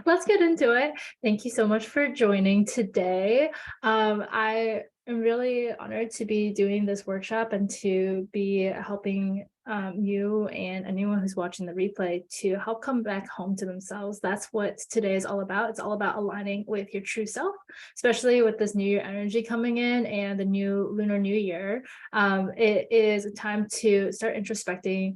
Let's get into it. Thank you so much for joining today. I am really honored to be doing this workshop and to be helping you and anyone who's watching the replay to help come back home to themselves. That's what today is all about. It's all about aligning with your true self, especially with this new year energy coming in and the new lunar new year. It is a time to start introspecting,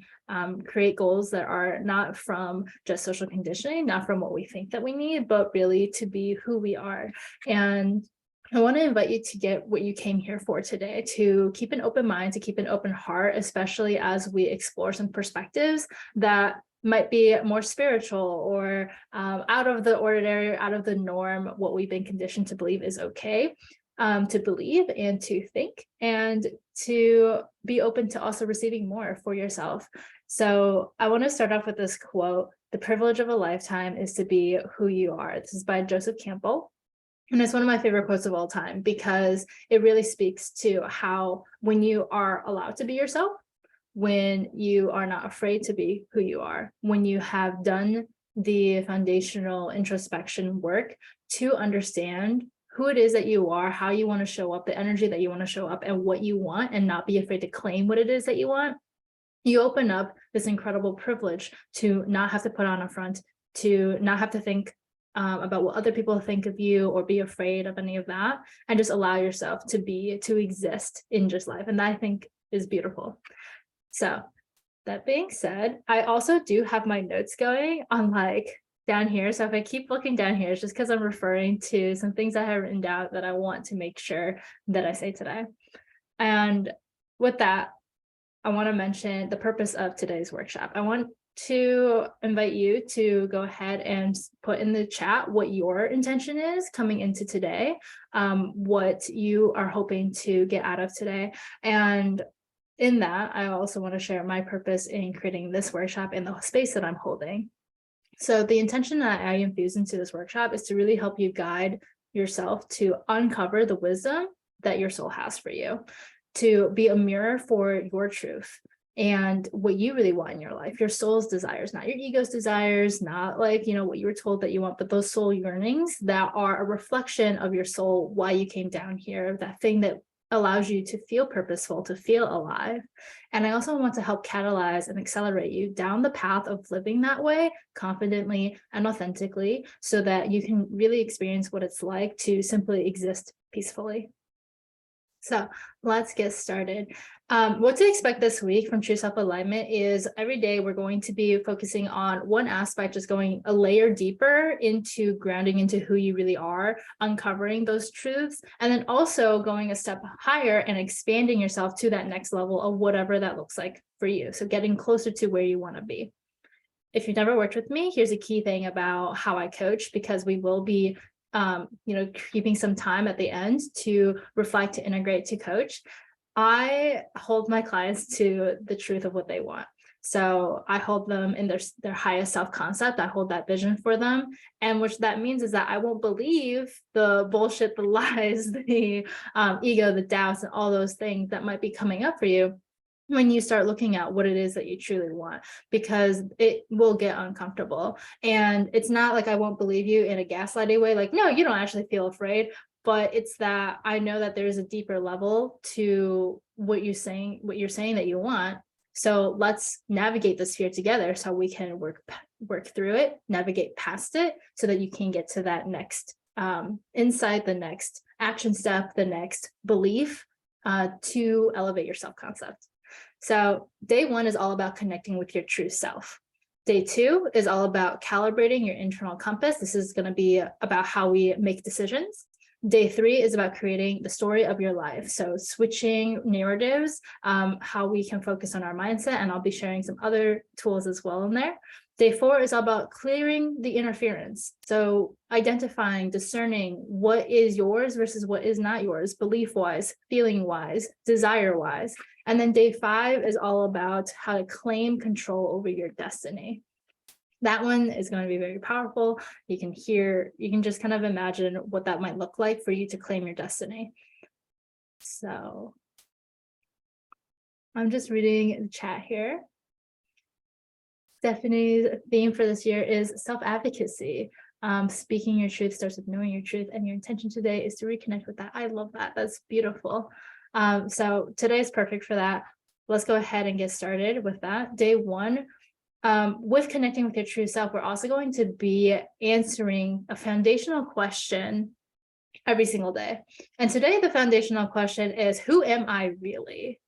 create goals that are not from just social conditioning, not from what we think that we need, but really to be who we are. And I want to invite you to get what you came here for today, to keep an open mind, to keep an open heart, especially as we explore some perspectives that might be more spiritual or out of the ordinary, out of the norm, what we've been conditioned to believe is okay. To believe and to think and to be open to also receiving more for yourself. So I want to start off with this quote: "The privilege of a lifetime is to be who you are." This is by Joseph Campbell. And it's one of my favorite quotes of all time because it really speaks to how when you are allowed to be yourself, when you are not afraid to be who you are, when you have done the foundational introspection work to understand who it is that you are, how you want to show up, the energy that you want to show up, and what you want, and not be afraid to claim what it is that you want, you open up this incredible privilege to not have to put on a front, to not have to think about what other people think of you or be afraid of any of that, and just allow yourself to exist in just life. And that, I think, is beautiful. So that being said, I also do have my notes going on down here. So if I keep looking down here, it's just because I'm referring to some things I have written down that I want to make sure that I say today. And with that, I want to mention the purpose of today's workshop. I want to invite you to go ahead and put in the chat what your intention is coming into today, what you are hoping to get out of today. And in that, I also want to share my purpose in creating this workshop in the space that I'm holding. So the intention that I infuse into this workshop is to really help you guide yourself to uncover the wisdom that your soul has for you, to be a mirror for your truth and what you really want in your life, your soul's desires, not your ego's desires, not what you were told that you want, but those soul yearnings that are a reflection of your soul, why you came down here, that thing that allows you to feel purposeful, to feel alive. And I also want to help catalyze and accelerate you down the path of living that way confidently and authentically so that you can really experience what it's like to simply exist peacefully. So let's get started. What to expect this week from True Self Alignment is every day we're going to be focusing on one aspect, just going a layer deeper into grounding into who you really are, uncovering those truths, and then also going a step higher and expanding yourself to that next level of whatever that looks like for you. So getting closer to where you want to be. If you've never worked with me, here's a key thing about how I coach, because we will be keeping some time at the end to reflect, to integrate, to coach. I hold my clients to the truth of what they want. So I hold them in their highest self-concept. I hold that vision for them. And which that means is that I won't believe the bullshit, the lies, the ego, the doubts, and all those things that might be coming up for you when you start looking at what it is that you truly want, because it will get uncomfortable. And it's not like I won't believe you in a gaslighting way, like, no, you don't actually feel afraid, but it's that I know that there's a deeper level to what you're saying that you want. So let's navigate this fear together so we can work through it, navigate past it, so that you can get to that next insight, the next action step, the next belief to elevate your self-concept. So day one is all about connecting with your true self. Day two is all about calibrating your internal compass. This is going to be about how we make decisions. Day three is about creating the story of your life. So switching narratives, how we can focus on our mindset, and I'll be sharing some other tools as well in there. Day four is all about clearing the interference. So identifying, discerning what is yours versus what is not yours, belief-wise, feeling-wise, desire-wise. And then day five is all about how to claim control over your destiny. That one is going to be very powerful. You can just kind of imagine what that might look like for you to claim your destiny. So I'm just reading the chat here. Stephanie's theme for this year is self-advocacy. Speaking your truth starts with knowing your truth, and your intention today is to reconnect with that. I love that. That's beautiful. So today is perfect for that. Let's go ahead and get started with that. Day one, with connecting with your true self, we're also going to be answering a foundational question every single day. And today, the foundational question is, who am I really?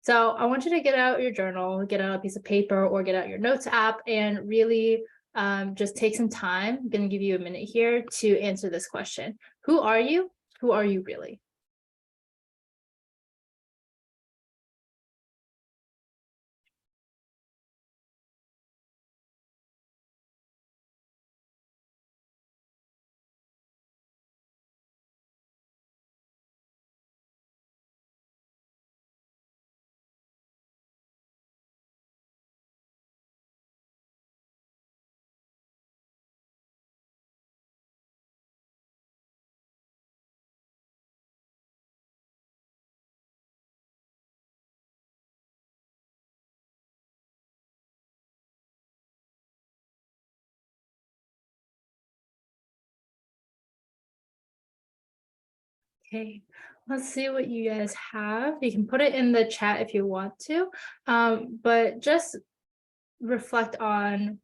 So I want you to get out your journal, get out a piece of paper, or get out your notes app, and really just take some time. I'm going to give you a minute here to answer this question. Who are you? Who are you really? Okay, let's see what you guys have. You can put it in the chat if you want to, but just reflect on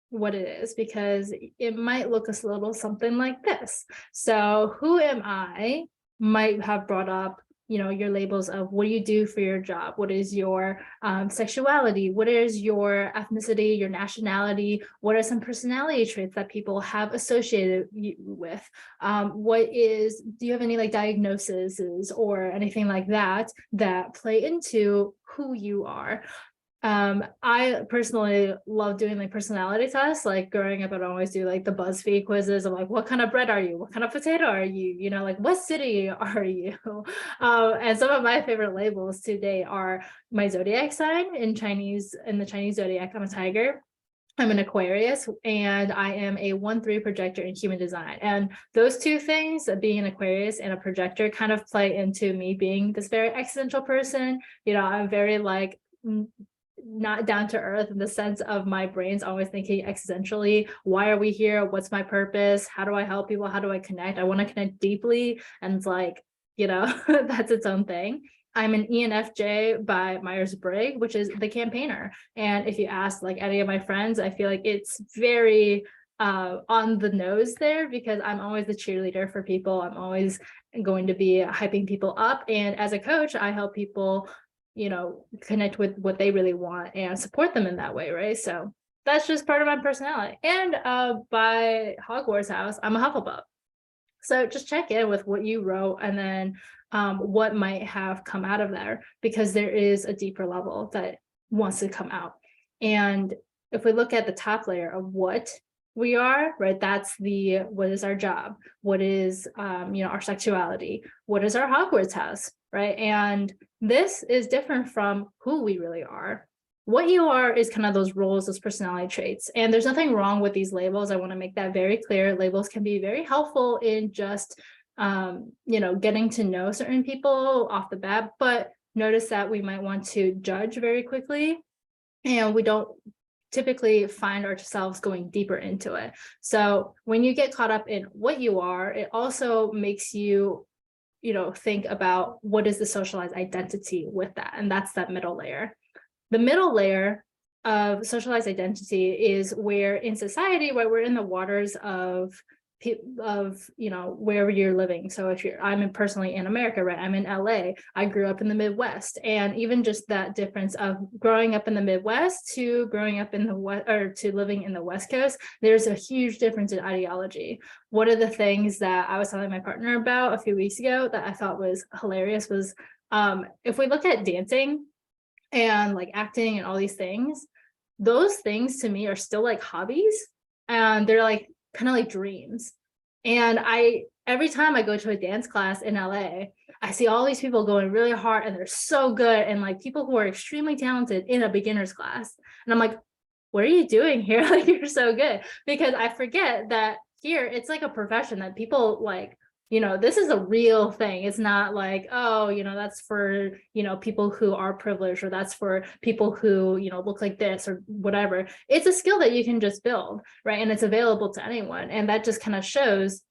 what it is, because it might look a little something like this. So who am I might have brought up, your labels of what do you do for your job? What is your sexuality? What is your ethnicity, your nationality? What are some personality traits that people have associated you with? Do you have any like diagnoses or anything like that that play into who you are? I personally love doing like personality tests. Like growing up, I'd always do like the BuzzFeed quizzes of like, what kind of bread are you? What kind of potato are you? Like what city are you? And some of my favorite labels today are my zodiac sign in the Chinese zodiac. I'm a tiger. I'm an Aquarius, and I am a 1-3 projector in human design. And those two things, being an Aquarius and a projector, kind of play into me being this very existential person. I'm very like not down to earth in the sense of my brain's always thinking existentially. Why are we here? What's my purpose? How do I help people? How do I connect? I want to connect deeply. And it's like, that's its own thing. I'm an ENFJ by Myers-Briggs, which is the campaigner. And if you ask like any of my friends, I feel like it's very on the nose there, because I'm always the cheerleader for people. I'm always going to be hyping people up. And as a coach, I help people connect with what they really want and support them in that way, right? So that's just part of my personality. And by Hogwarts house, I'm a Hufflepuff. So just check in with what you wrote, and then what might have come out of there, because there is a deeper level that wants to come out. And if we look at the top layer of what we are, right, that's what is our job? What is, our sexuality? What is our Hogwarts house, right? And this is different from who we really are. What you are is kind of those roles, those personality traits. And there's nothing wrong with these labels. I want to make that very clear. Labels can be very helpful in just, getting to know certain people off the bat, but notice that we might want to judge very quickly, and we don't typically find ourselves going deeper into it. So when you get caught up in what you are, it also makes you think about what is the socialized identity with that. And that's that middle layer. The middle layer of socialized identity is where in society, where we're in the waters of wherever you're living. So I'm personally in America, right? I'm in LA. I grew up in the Midwest, and even just that difference of growing up in the Midwest to growing up in the West, or to living in the West Coast, there's a huge difference in ideology. One of the things that I was telling my partner about a few weeks ago that I thought was hilarious was if we look at dancing and like acting and all these things, those things to me are still like hobbies, and they're like kind of like dreams. And every time I go to a dance class in LA, I see all these people going really hard, and they're so good, and like people who are extremely talented in a beginner's class. And I'm like, what are you doing here? Like, you're so good. Because I forget that here it's like a profession that people like this is a real thing. It's not like, oh, that's for, people who are privileged, or that's for people who, look like this or whatever. It's a skill that you can just build, right? And it's available to anyone. And that just kind of shows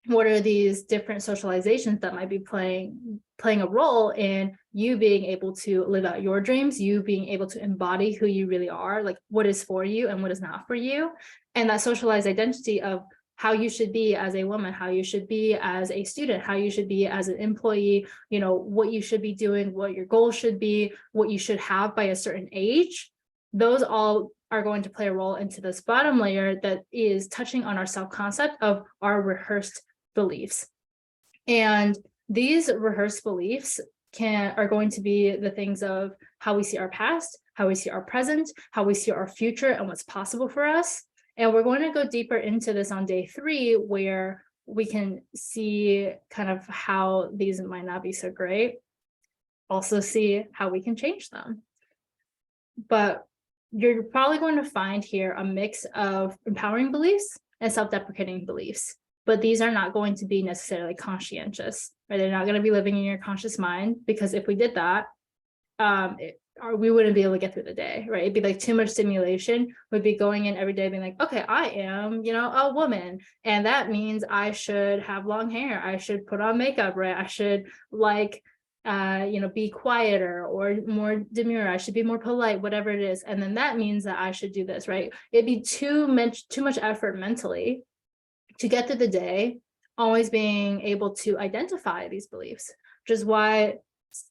what are these different socializations that might be playing a role in you being able to live out your dreams, you being able to embody who you really are, like what is for you and what is not for you. And that socialized identity of how you should be as a woman, how you should be as a student, how you should be as an employee, what you should be doing, what your goals should be, what you should have by a certain age. Those all are going to play a role into this bottom layer that is touching on our self-concept of our rehearsed beliefs. And these rehearsed beliefs are going to be the things of how we see our past, how we see our present, how we see our future, and what's possible for us. And we're going to go deeper into this on day 3, where we can see kind of how these might not be so great. Also see how we can change them. But you're probably going to find here a mix of empowering beliefs and self-deprecating beliefs. But these are not going to be necessarily conscientious, right? They're not going to be living in your conscious mind, because if we did that, we wouldn't be able to get through the day, right? It'd be like too much stimulation. We'd be going in every day being like, okay, I am, a woman. And that means I should have long hair. I should put on makeup, right? I should be quieter or more demure. I should be more polite, whatever it is. And then that means that I should do this, right? It'd be too much effort mentally to get through the day, always being able to identify these beliefs, which is why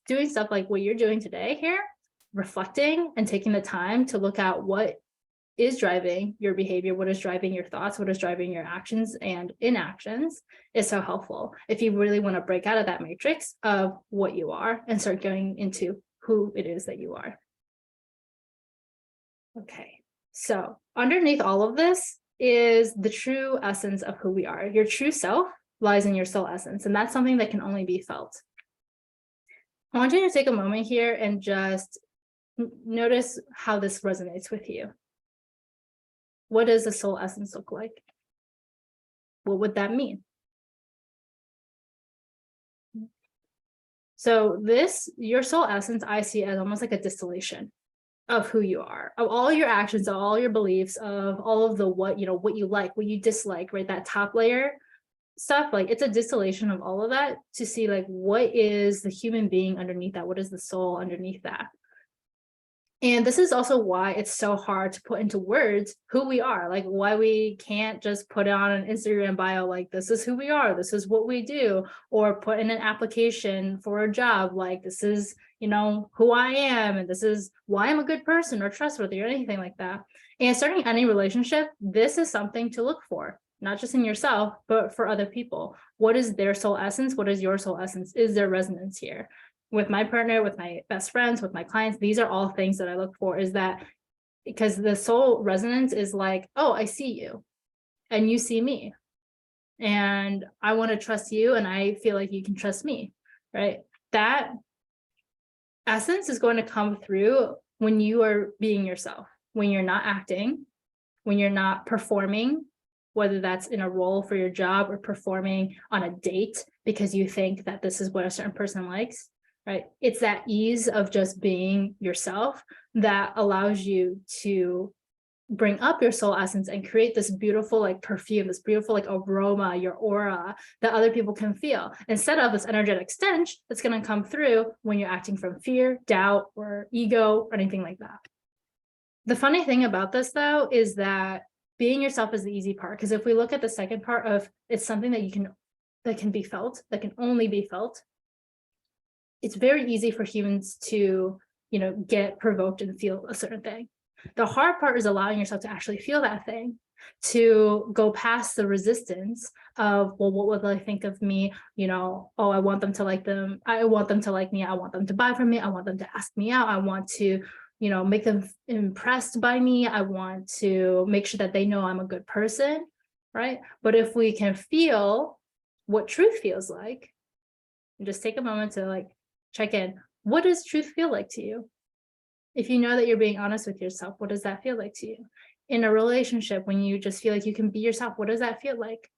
doing stuff like what you're doing today here, reflecting and taking the time to look at what is driving your behavior, what is driving your thoughts, what is driving your actions and inactions, is so helpful if you really want to break out of that matrix of what you are and start going into who it is that you are. Okay, so underneath all of this is the true essence of who we are. Your true self lies in your soul essence, and that's something that can only be felt. I want you to take a moment here and just notice how this resonates with you. What does the soul essence look like? What would that mean? So your soul essence, I see as almost like a distillation of who you are, of all your actions, of all your beliefs, of all of the what you like, what you dislike, right? That top layer stuff, like it's a distillation of all of that to see like what is the human being underneath that, what is the soul underneath that. And this is also why it's so hard to put into words who we are, like why we can't just put it on an Instagram bio, like this is who we are, this is what we do, or put in an application for a job, like this is, who I am, and this is why I'm a good person or trustworthy or anything like that. And starting any relationship, this is something to look for, not just in yourself, but for other people. What is their soul essence? What is your soul essence? Is there resonance here? With my partner, with my best friends, with my clients, these are all things that I look for, is that because the soul resonance is like, oh, I see you and you see me and I want to trust you and I feel like you can trust me, right? That essence is going to come through when you are being yourself, when you're not acting, when you're not performing, whether that's in a role for your job or performing on a date because you think that this is what a certain person likes. Right? It's that ease of just being yourself that allows you to bring up your soul essence and create this beautiful like perfume, this beautiful like aroma, your aura that other people can feel, instead of this energetic stench that's going to come through when you're acting from fear, doubt, or ego, or anything like that. The funny thing about this, though, is that being yourself is the easy part, because if we look at the second part of it's something that can be felt, that can only be felt, it's very easy for humans to, get provoked and feel a certain thing. The hard part is allowing yourself to actually feel that thing, to go past the resistance of, well, what will they think of me? Oh, I want them to like them. I want them to like me. I want them to buy from me. I want them to ask me out. I want to, make them impressed by me. I want to make sure that they know I'm a good person, right? But if we can feel what truth feels like, and just take a moment to like check in. What does truth feel like to you? If you know that you're being honest with yourself, what does that feel like to you? In a relationship, when you just feel like you can be yourself, what does that feel like?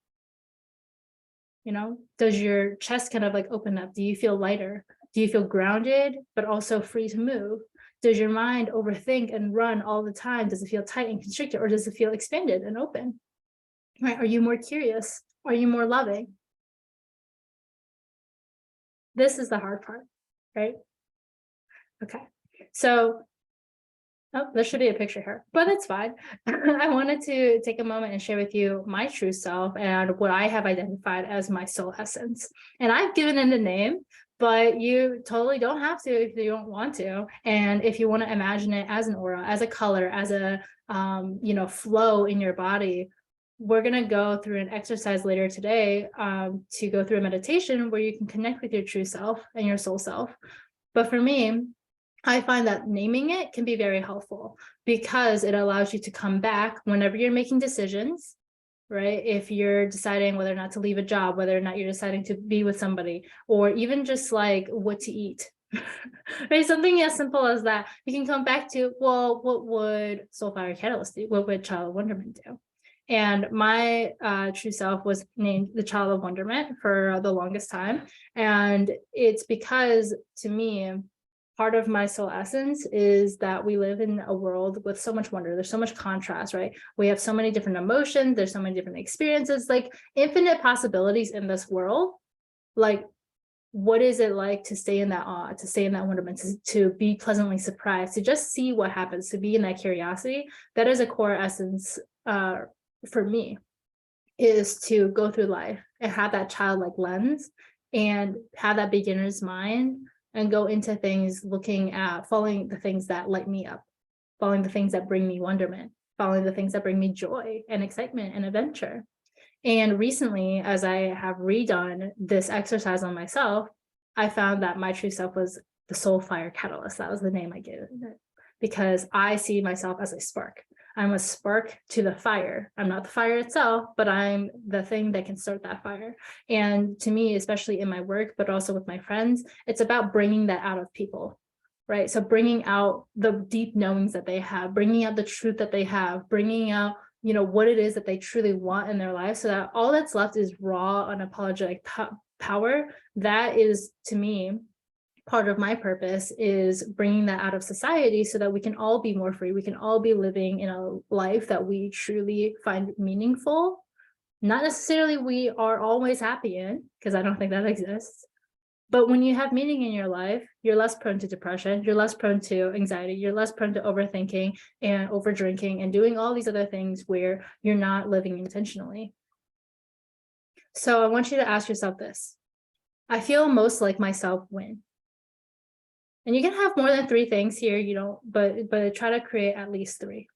Does your chest kind of like open up? Do you feel lighter? Do you feel grounded, but also free to move? Does your mind overthink and run all the time? Does it feel tight and constricted, or does it feel expanded and open? Right? Are you more curious? Are you more loving? This is the hard part, right? Okay. So, oh, there should be a picture here, but it's fine. I wanted to take a moment and share with you my true self and what I have identified as my soul essence. And I've given it a name, but you totally don't have to if you don't want to. And if you want to imagine it as an aura, as a color, as a flow in your body, we're going to go through an exercise later today to go through a meditation where you can connect with your true self and your soul self. But for me, I find that naming it can be very helpful because it allows you to come back whenever you're making decisions, right? If you're deciding whether or not to leave a job, whether or not you're deciding to be with somebody, or even just like what to eat, right? Something as simple as that, you can come back to, well, what would Soulfire Catalyst do? What would Child of Wonderment do? And my true self was named the Child of Wonderment for the longest time. And it's because, to me, part of my soul essence is that we live in a world with so much wonder. There's so much contrast, right? We have so many different emotions. There's so many different experiences, like infinite possibilities in this world. Like, what is it like to stay in that awe, to stay in that wonderment, to be pleasantly surprised, to just see what happens, to be in that curiosity? That is a core essence for me, is to go through life and have that childlike lens and have that beginner's mind and go into things looking at following the things that light me up, following the things that bring me wonderment, following the things that bring me joy and excitement and adventure. And recently, as I have redone this exercise on myself, I found that my true self was the soul fire catalyst. That was the name I gave it, because I see myself as a spark. I'm a spark to the fire. I'm not the fire itself, but I'm the thing that can start that fire. And to me, especially in my work, but also with my friends, it's about bringing that out of people, right? So bringing out the deep knowings that they have, bringing out the truth that they have, bringing out, what it is that they truly want in their life, so that all that's left is raw, unapologetic power. That is, to me, part of my purpose, is bringing that out of society so that we can all be more free. We can all be living in a life that we truly find meaningful. Not necessarily we are always happy in, because I don't think that exists. But when you have meaning in your life, you're less prone to depression, you're less prone to anxiety, you're less prone to overthinking and over drinking and doing all these other things where you're not living intentionally. So I want you to ask yourself this: I feel most like myself when? And you can have more than 3 things here, but try to create at least 3.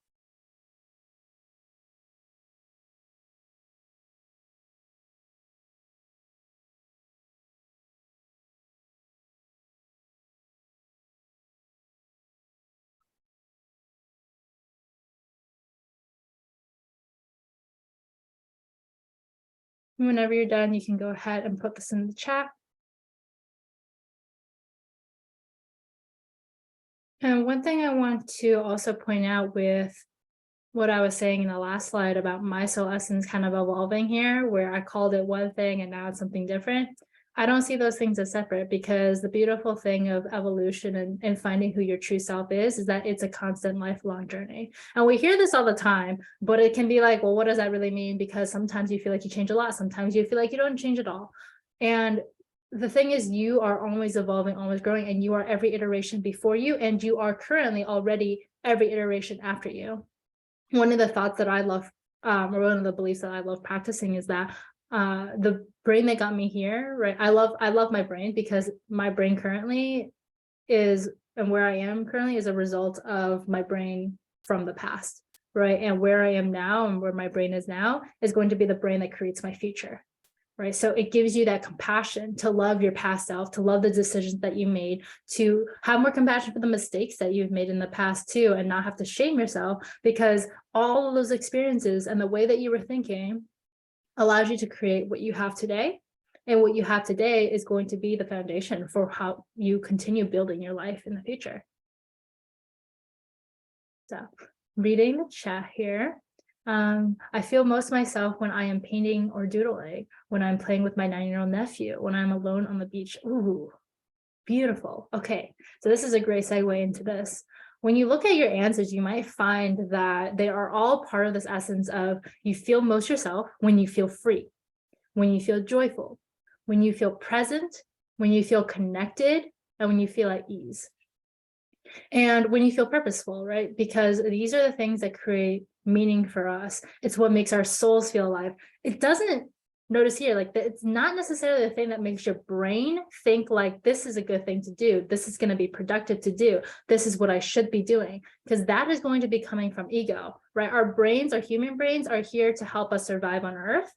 Whenever you're done, you can go ahead and put this in the chat. And one thing I want to also point out with what I was saying in the last slide about my soul essence kind of evolving here, where I called it one thing and now it's something different. I don't see those things as separate, because the beautiful thing of evolution and finding who your true self is that it's a constant lifelong journey. And we hear this all the time, but it can be like, well, what does that really mean? Because sometimes you feel like you change a lot. Sometimes you feel like you don't change at all. And the thing is, you are always evolving, always growing, and you are every iteration before you, and you are currently already every iteration after you. One of the thoughts that I love, or one of the beliefs that I love practicing, is that the brain that got me here, right? I love my brain, because my brain currently is, and where I am currently is a result of my brain from the past, right? And where I am now and where my brain is now is going to be the brain that creates my future. Right. So it gives you that compassion to love your past self, to love the decisions that you made, to have more compassion for the mistakes that you've made in the past too, and not have to shame yourself, because all of those experiences and the way that you were thinking allows you to create what you have today. And what you have today is going to be the foundation for how you continue building your life in the future. So reading the chat here. I feel most myself when I am painting or doodling, when I'm playing with my 9-year-old nephew, when I'm alone on the beach. Ooh, beautiful. Okay, so this is a great segue into this. When you look at your answers, you might find that they are all part of this essence of you feel most yourself when you feel free, when you feel joyful, when you feel present, when you feel connected, and when you feel at ease. And when you feel purposeful, right? Because these are the things that create meaning for us. It's what makes our souls feel alive. It doesn't, notice here, like it's not necessarily the thing that makes your brain think like this is a good thing to do. This is going to be productive to do. This is what I should be doing, because that is going to be coming from ego, right? Our brains, our human brains are here to help us survive on Earth.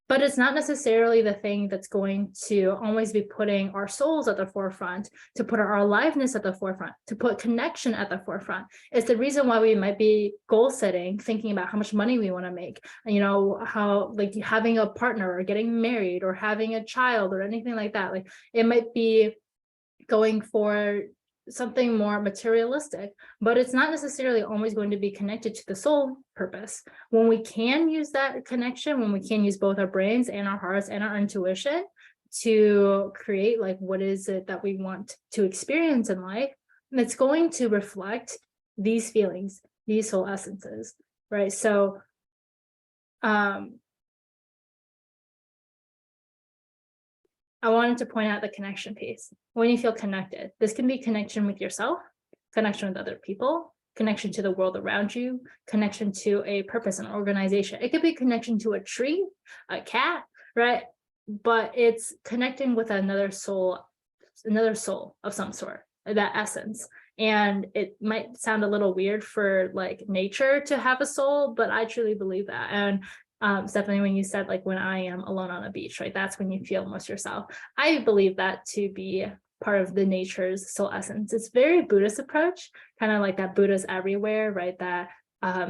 But it's not necessarily the thing that's going to always be putting our souls at the forefront, to put our aliveness at the forefront, to put connection at the forefront. It's the reason why we might be goal setting, thinking about how much money we want to make, you know, how like having a partner or getting married or having a child or anything like that. Like it might be going for something more materialistic, but it's not necessarily always going to be connected to the soul purpose. When we can use that connection, when we can use both our brains and our hearts and our intuition to create like what is it that we want to experience in life, it's going to reflect these feelings, these soul essences, right? So I wanted to point out the connection piece. When you feel connected, this can be connection with yourself, connection with other people, connection to the world around you, connection to a purpose and organization. It could be connection to a tree, a cat, right? But it's connecting with another soul of some sort, that essence. And it might sound a little weird for like nature to have a soul, but I truly believe that. And Stephanie, when you said like when I am alone on a beach, right, that's when you feel most yourself. I believe that to be part of the nature's soul essence. It's very Buddhist approach, kind of like that Buddha's everywhere, right? That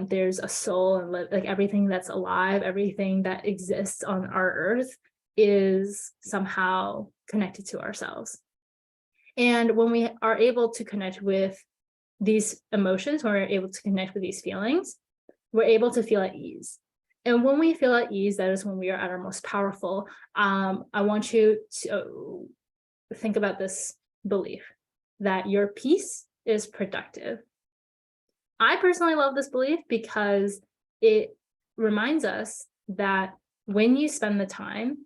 there's a soul and like everything that's alive, everything that exists on our earth is somehow connected to ourselves. And when we are able to connect with these emotions, when we're able to connect with these feelings, we're able to feel at ease. And when we feel at ease, that is when we are at our most powerful. I want you to think about this belief that your peace is productive. I personally love this belief because it reminds us that when you spend the time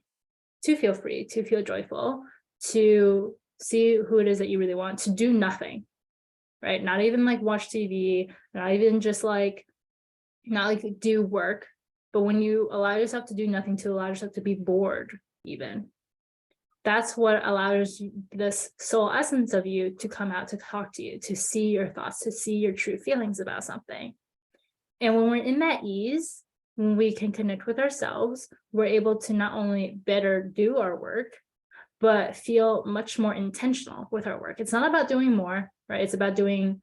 to feel free, to feel joyful, to see who it is that you really want, to do nothing, right? Not even like watch TV, not even just like, not like do work, but when you allow yourself to do nothing, to allow yourself to be bored even, that's what allows this soul essence of you to come out, to talk to you, to see your thoughts, to see your true feelings about something. And when we're in that ease, when we can connect with ourselves, we're able to not only better do our work, but feel much more intentional with our work. It's not about doing more, right? It's about doing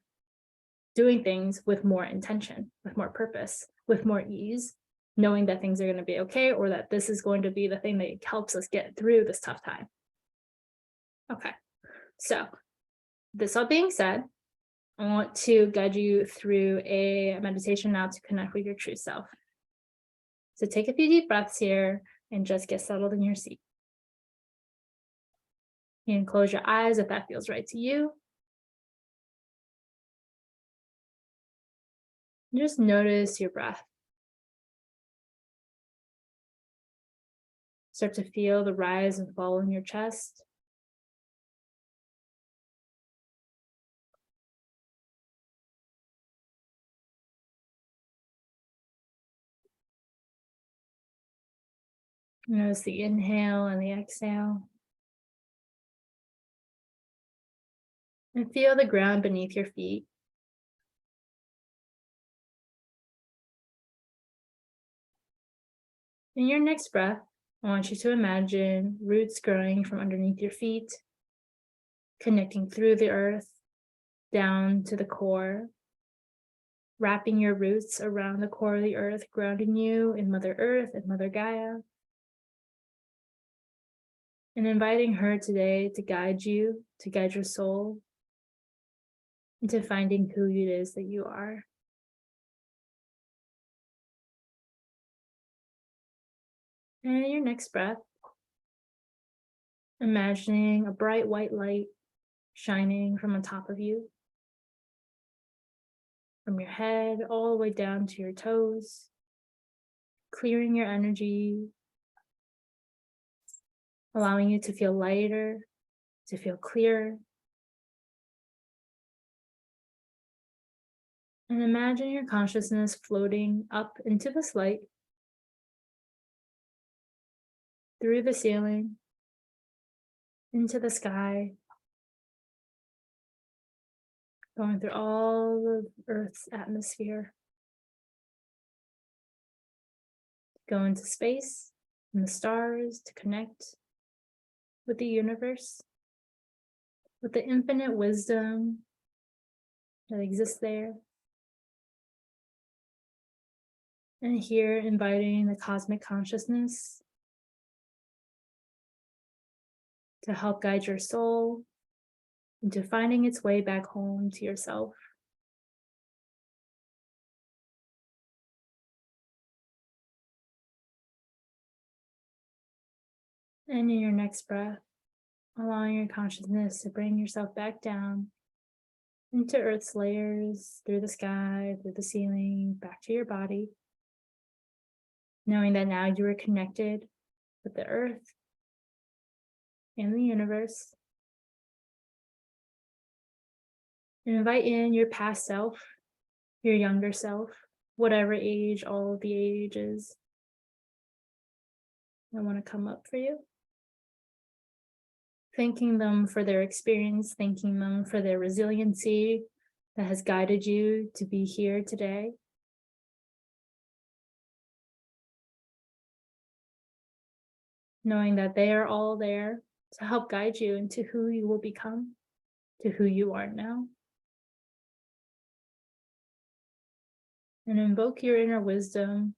things with more intention, with more purpose, with more ease, knowing that things are going to be okay, or that this is going to be the thing that helps us get through this tough time. Okay, so this all being said, I want to guide you through a meditation now to connect with your true self. So take a few deep breaths here and just get settled in your seat. You can close your eyes if that feels right to you. Just notice your breath. Start to feel the rise and fall in your chest. Notice the inhale and the exhale. And feel the ground beneath your feet. In your next breath, I want you to imagine roots growing from underneath your feet, connecting through the earth, down to the core, wrapping your roots around the core of the earth, grounding you in Mother Earth and Mother Gaia, and inviting her today to guide you, to guide your soul, into finding who it is that you are. And your next breath, imagining a bright white light shining from on top of you, from your head all the way down to your toes, clearing your energy, allowing you to feel lighter, to feel clearer. And imagine your consciousness floating up into this light, through the ceiling, into the sky, going through all of Earth's atmosphere, go into space and the stars to connect with the universe, with the infinite wisdom that exists there. And here, inviting the cosmic consciousness to help guide your soul into finding its way back home to yourself. And in your next breath, allowing your consciousness to bring yourself back down into Earth's layers, through the sky, through the ceiling, back to your body, knowing that now you are connected with the Earth and the universe. And invite in your past self, your younger self, whatever age, all of the ages that want to come up for you. Thanking them for their experience, thanking them for their resiliency that has guided you to be here today. Knowing that they are all there to help guide you into who you will become, to who you are now. And invoke your inner wisdom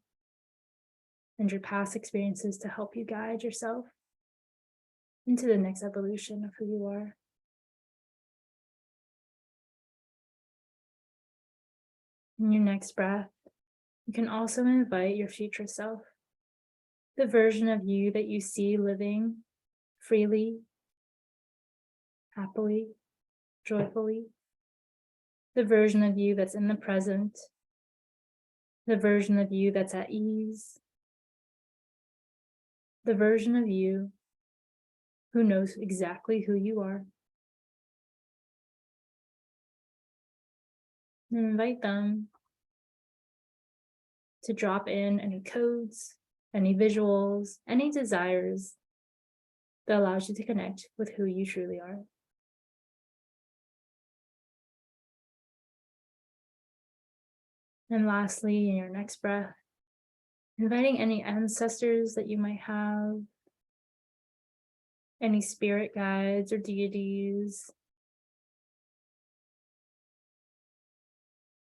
and your past experiences to help you guide yourself into the next evolution of who you are. In your next breath, you can also invite your future self, the version of you that you see living freely, happily, joyfully, the version of you that's in the present, the version of you that's at ease, the version of you who knows exactly who you are. And invite them to drop in any codes, any visuals, any desires that allows you to connect with who you truly are. And lastly, in your next breath, inviting any ancestors that you might have, any spirit guides or deities,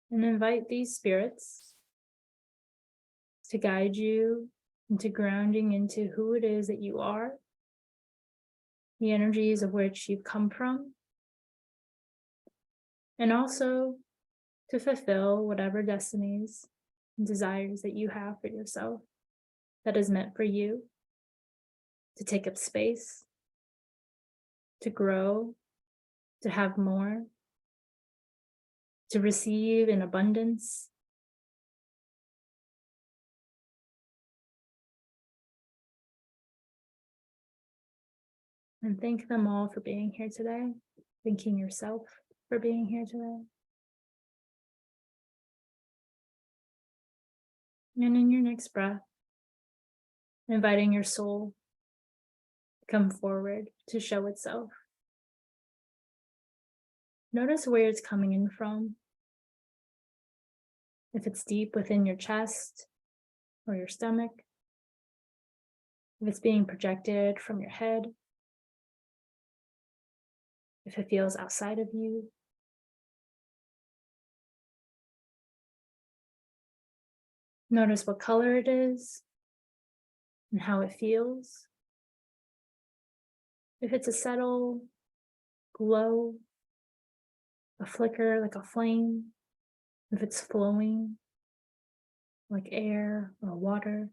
and invite these spirits to guide you into grounding into who it is that you are, the energies of which you've come from, and also to fulfill whatever destinies and desires that you have for yourself that is meant for you, to take up space, to grow, to have more, to receive in abundance. And thank them all for being here today, thanking yourself for being here today. And in your next breath, inviting your soul to come forward to show itself. Notice where it's coming in from. If it's deep within your chest or your stomach, if it's being projected from your head, if it feels outside of you. Notice what color it is and how it feels. If it's a subtle glow, a flicker like a flame, if it's flowing like air or water.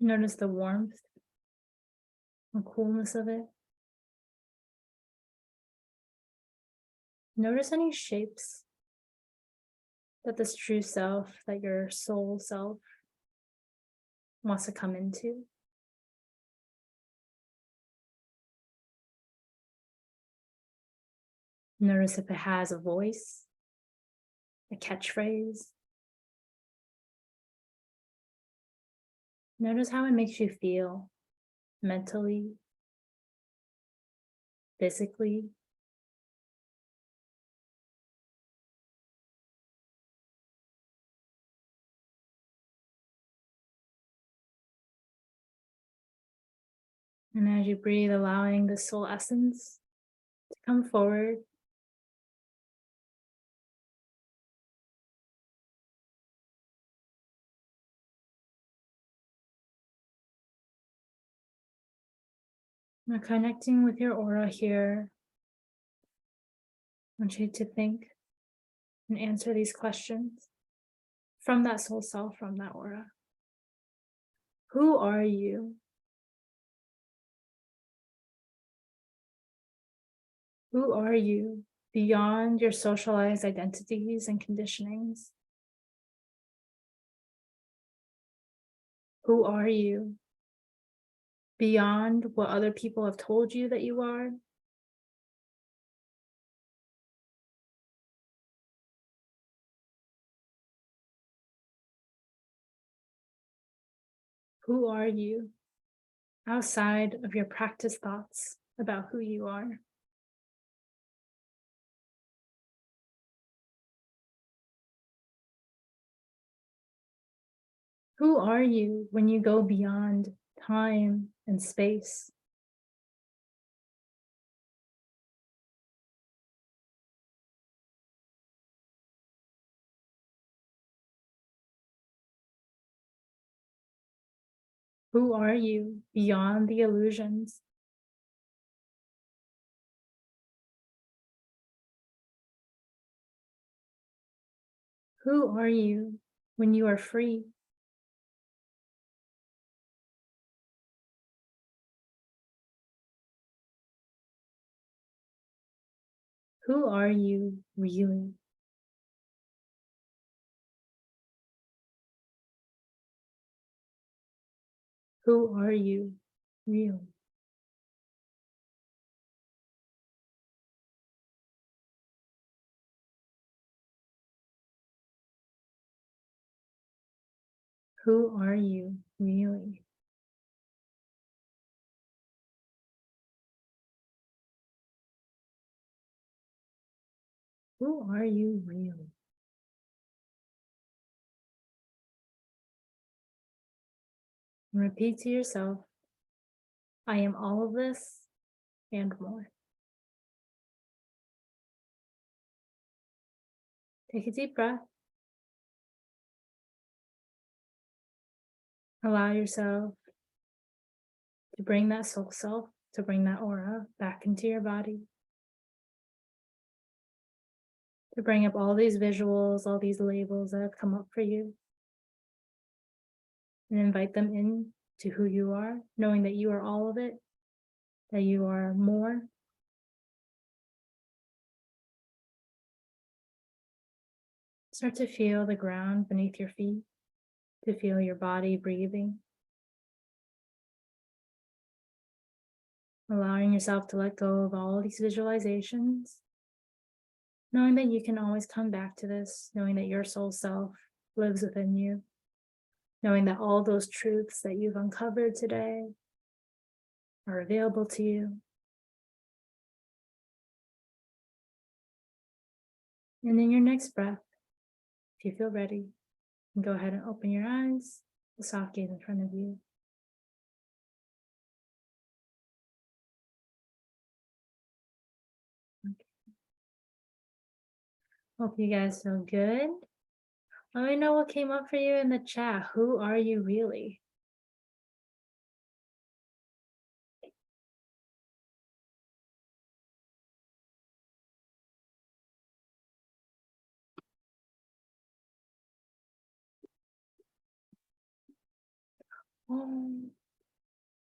Notice the warmth and coolness of it. Notice any shapes that this true self, that your soul self wants to come into. Notice if it has a voice, a catchphrase. Notice how it makes you feel mentally, physically. And as you breathe, allowing the soul essence to come forward. Now connecting with your aura here. I want you to think and answer these questions from that soul self, from that aura. Who are you? Who are you beyond your socialized identities and conditionings? Who are you beyond what other people have told you that you are? Who are you outside of your practice thoughts about who you are? Who are you when you go beyond time and space? Who are you beyond the illusions? Who are you when you are free? Who are you really? Who are you really? Who are you really? Who are you really? And repeat to yourself, I am all of this and more. Take a deep breath. Allow yourself to bring that soul self, to bring that aura back into your body. To bring up all these visuals, all these labels that have come up for you. And invite them in to who you are, knowing that you are all of it, that you are more. Start to feel the ground beneath your feet, to feel your body breathing. Allowing yourself to let go of all these visualizations, knowing that you can always come back to this, knowing that your soul self lives within you, knowing that all those truths that you've uncovered today are available to you. And in your next breath, if you feel ready, you can go ahead and open your eyes, the soft gaze in front of you. Okay. Hope you guys feel good. Let me know what came up for you in the chat. Who are you really? Oh,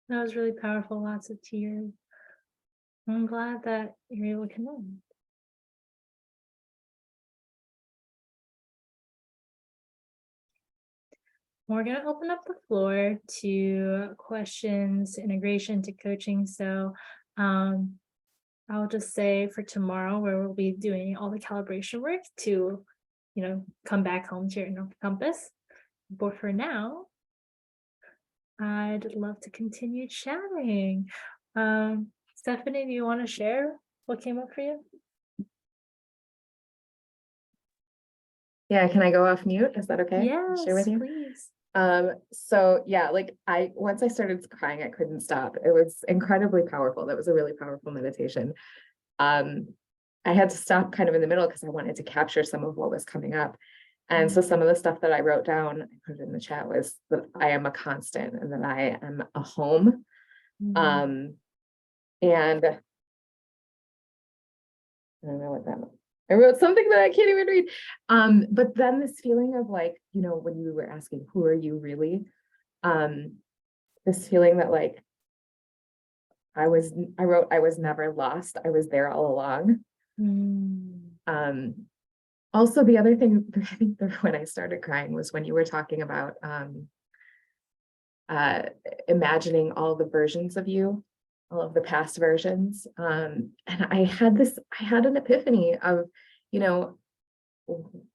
that was really powerful. Lots of tears. I'm glad that you're able to connect. We're going to open up the floor to questions, to integration, to coaching. So um, I'll just say for tomorrow, where we'll be doing all the calibration work to, come back home to your inner compass. But for now, I'd love to continue chatting. Stephanie, do you want to share what came up for you? Yeah, can I go off mute? Is that okay? Yes, Share with you? please. So yeah, like once I started crying, I couldn't stop. It was incredibly powerful. That was a really powerful meditation. I had to stop kind of in the middle because I wanted to capture some of what was coming up. And so some of the stuff that I wrote down, I put it in the chat, was that I am a constant and that I am a home. And I don't know what that meant. I wrote something that I can't even read. But then this feeling of like, when you were asking, who are you really? This feeling that like, I wrote, I was never lost. I was there all along. Also the other thing, I think when I started crying was when you were talking about, imagining all the versions of you, all of the past versions. And I had an epiphany of,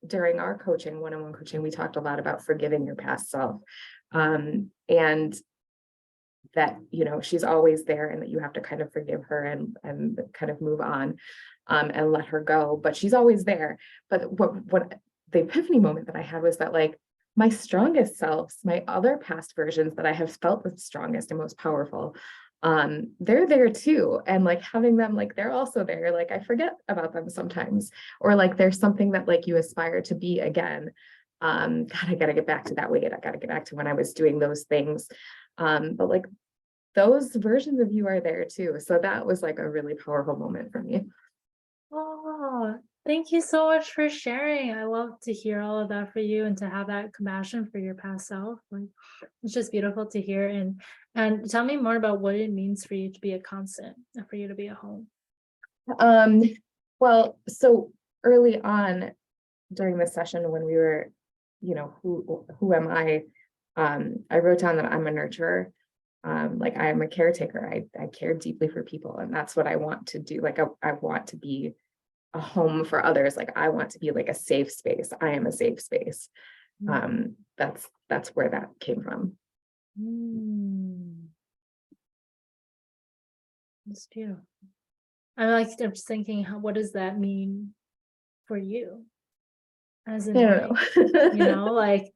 during our coaching, one-on-one coaching, we talked a lot about forgiving your past self. And that, she's always there and that you have to kind of forgive her and kind of move on, and let her go, but she's always there. But what the epiphany moment that I had was that like, my strongest selves, my other past versions that I have felt the strongest and most powerful, they're there too. And like having them, like, they're also there. Like I forget about them sometimes, or like, there's something that like you aspire to be again. God, I got to get back to that weight. I got to get back to when I was doing those things. But like those versions of you are there too. So that was like a really powerful moment for me. Oh, thank you so much for sharing. I love to hear all of that for you and to have that compassion for your past self. Like, it's just beautiful to hear. And tell me more about what it means for you to be a constant and for you to be a home. Well, so early on during the session when we were, who am I? I wrote down that I'm a nurturer. Like I am a caretaker. I care deeply for people, and that's what I want to do. Like I want to be a home for others. Like I want to be like a safe space. I am a safe space. That's where that came from. That's beautiful. I'm just thinking, what does that mean for you? As in, I don't know. like,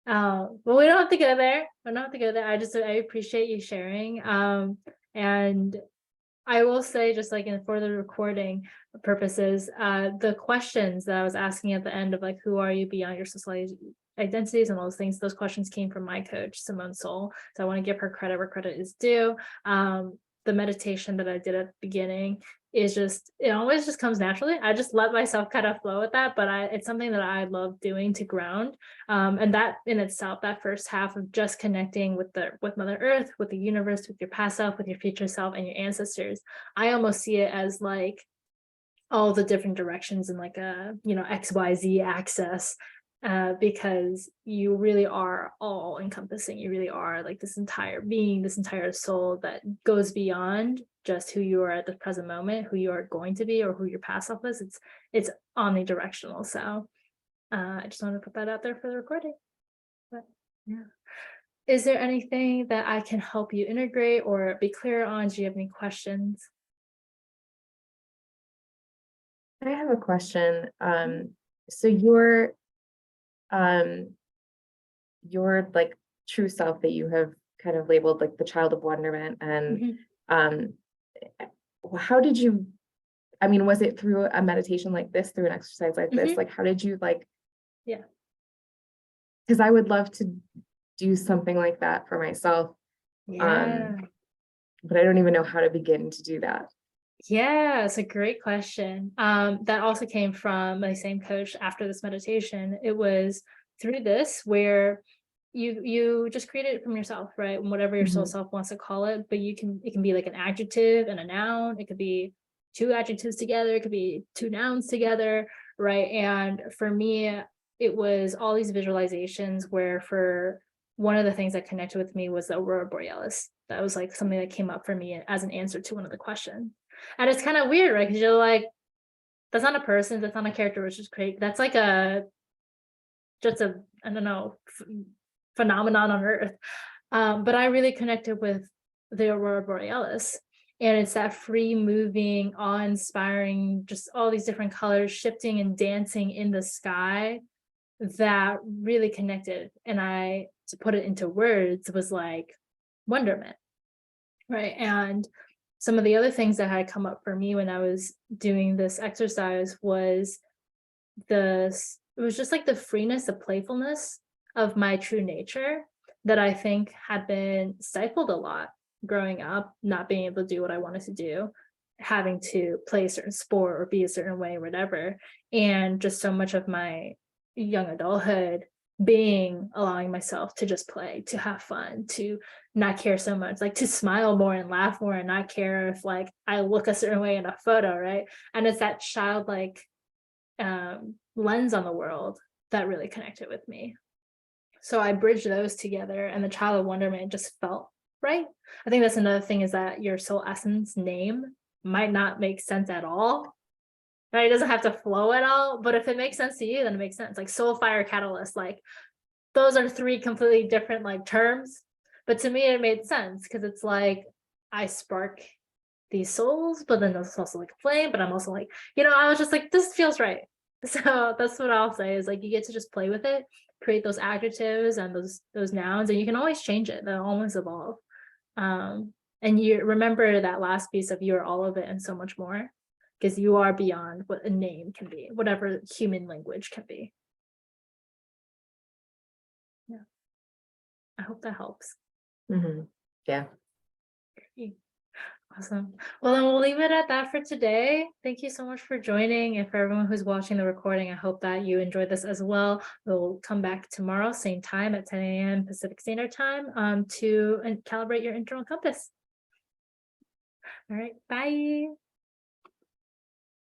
but we don't have to go there. We don't have to go there. I appreciate you sharing. And I will say, just like for the recording purposes, the questions that I was asking at the end of like, who are you beyond your society identities and all those things, those questions came from my coach, Simone Soul. So I want to give her credit where credit is due. The meditation that I did at the beginning is it always just comes naturally. I just let myself kind of flow with that, but it's something that I love doing to ground. And that in itself, that first half of just connecting with Mother Earth, with the universe, with your past self, with your future self, and your ancestors, I almost see it as like all the different directions in like a XYZ axis, because you really are all encompassing. You really are like this entire being, this entire soul that goes beyond just who you are at the present moment, who you are going to be, or who your past self is. It's omnidirectional. So I just wanted to put that out there for the recording. But yeah. Is there anything that I can help you integrate or be clear on? Do you have any questions? I have a question. So your like true self that you have kind of labeled like the child of wonderment, and how did you, was it through a meditation like this, through an exercise like this? Like, how did you Yeah. Because I would love to do something like that for myself. Yeah. But I don't even know how to begin to do that. Yeah, it's a great question. That also came from my same coach after this meditation. It was through this where, you just create it from yourself, right? Whatever your soul Mhm. self wants to call it, but it can be like an adjective and a noun. It could be two adjectives together, it could be two nouns together, right? And for me, it was all these visualizations where for one of the things that connected with me was the aurora borealis. That was like something that came up for me as an answer to one of the questions. And it's kind of weird, right? Because you're like, that's not a person, that's not a character, which is great. That's like a just a, I don't know, phenomenon on Earth. But I really connected with the aurora borealis. And it's that free moving, awe-inspiring, just all these different colors shifting and dancing in the sky that really connected. And I, to put it into words, was like wonderment, right? And some of the other things that had come up for me when I was doing this exercise was it was just like the freeness, the playfulness of my true nature that I think had been stifled a lot growing up, not being able to do what I wanted to do, having to play a certain sport or be a certain way, whatever. And just so much of my young adulthood being allowing myself to just play, to have fun, to not care so much, like to smile more and laugh more and not care if like I look a certain way in a photo, right? And it's that childlike lens on the world that really connected with me. So I bridged those together, and the child of wonderment just felt right. I think that's another thing, is that your soul essence name might not make sense at all. Right? It doesn't have to flow at all, but if it makes sense to you, then it makes sense. Like soul, fire, catalyst, like those are three completely different like terms. But to me, it made sense because it's like I spark these souls, but then there's also like a flame, but I'm also like, I was just like, this feels right. So that's what I'll say, is like you get to just play with it, create those adjectives and those nouns, and you can always change it. They'll always evolve. And you remember that last piece of you're all of it and so much more, because you are beyond what a name can be, whatever human language can be. Yeah. I hope that helps. Mhm. Yeah. Awesome. Well, then we'll leave it at that for today. Thank you so much for joining. And for everyone who's watching the recording, I hope that you enjoyed this as well. We'll come back tomorrow, same time at 10 a.m. Pacific Standard Time, to calibrate your internal compass. All right. Bye.